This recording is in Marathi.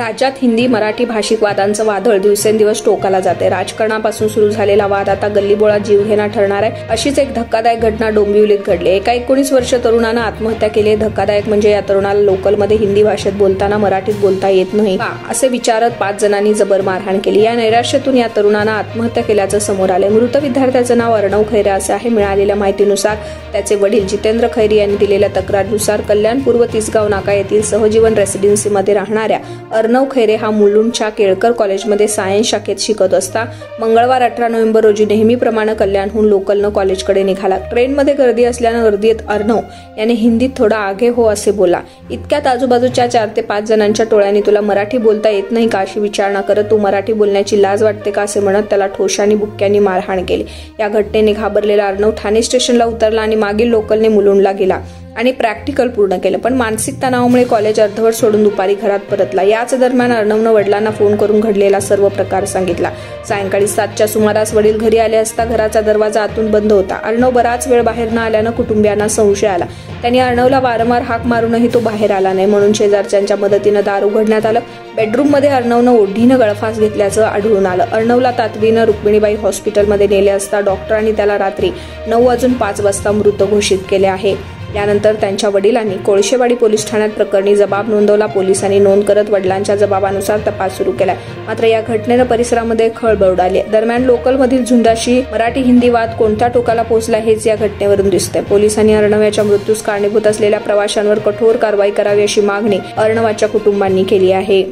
राज्यात हिंदी मराठी भाषिक वादांचं वादळ दिवसेंदिवस टोकाला जाते। राजकारणापासून सुरू झालेला वाद आता गल्लीबोळात जीवघेणा ठरणार आहे। अशीच एक धक्कादायक घटना डोंबिवलीत घडली। एका 19 वर्षीय तरुणानं आत्महत्या केली। धक्कादायक म्हणजे या तरुणाला लोकलमध्ये हिंदी भाषेत बोलताना मराठीत बोलता येत नाही का असे विचारत 5 जणांनी जबर मारहाण केली। या नैराश्यातून या तरुणानं आत्महत्या केल्याचं समोर आले। मृत विद्यार्थ्याचं नाव अर्णव खैरे असे आहे। मिळालेल्या माहितीनुसार त्याचे वडील जितेंद्र खैरे यांनी दिलेल्या तक्रारीनुसार कल्याण पूर्व तिसगाव नाका येथील सहजीवन रेसिडेन्सीमध्ये राहणाऱ्या अर्णव खैरे हा मुलुंडच्या केळकर कॉलेजमध्ये सायन्स शाखेत शिकत असता मंगळवार 18 नोव्हेंबर रोजी नेहमीप्रमाणे कल्याणहून लोकलनं कॉलेजकडे निघाला। ट्रेनमध्ये गर्दी असल्यानं गर्दीत अर्णव याने हिंदीत थोडा आगे हो असे बोला। इतक्यात आजूबाजूच्या 4 ते 5 जणांच्या टोळ्यांनी तुला मराठी बोलता येत नाही का अशी विचारणा करत तू मराठी बोलण्याची लाज वाटते का असे म्हणत त्याला ठोशांनी बुक्क्यांनी मारहाण केली। या घटनेने घाबरलेला अर्णव ठाणे स्टेशनला उतरला आणि मागील लोकलने मुलुंडला गेला आणि प्रॅक्टिकल पूर्ण केलं। पण मानसिक तणावामुळे कॉलेज अर्धवट सोडून दुपारी घरात परतला। याच दरम्यान अर्णवनं वडिलांना फोन करून घडलेला सर्व प्रकार सांगितला। सायंकाळी 7च्या सुमारास वडील घरी आले असता घराचा दरवाजा आतून बंद होता। अर्णव बराच वेळ बाहेर न आल्यानं कुटुंबियांना संशय आला। त्यांनी अर्णवला वारंवार हाक मारूनही तो बाहेर आला नाही, म्हणून शेजारच्यांच्या मदतीनं दार उघडण्यात आलं। बेडरूममध्ये अर्णवनं ओढीनं गळफास घेतल्याचं आढळून आलं। अर्णवला तातडीनं रुक्मिणीबाई हॉस्पिटलमध्ये नेले असता डॉक्टरांनी त्याला रात्री 9:05 वाजता मृत घोषित केले आहे। यानंतर त्यांच्या वडिलांनी कोळशेवाडी पोलीस ठाण्यात प्रकरणी जबाब नोंदवला। पोलिसांनी नोंद करत वडिलांच्या जबाबानुसार तपास सुरू केलाय। मात्र या घटनेनं परिसरामध्ये खळबळ उडाली। दरम्यान लोकलमधील झुंडाशी मराठी हिंदी वाद कोणत्या टोकाला पोहोचला हेच या घटनेवरून दिसतंय। पोलिसांनी अर्णव याच्या मृत्यूस कारणीभूत असलेल्या प्रवाशांवर कठोर कारवाई करावी अशी मागणी अर्णवाच्या कुटुंबांनी केली आहे।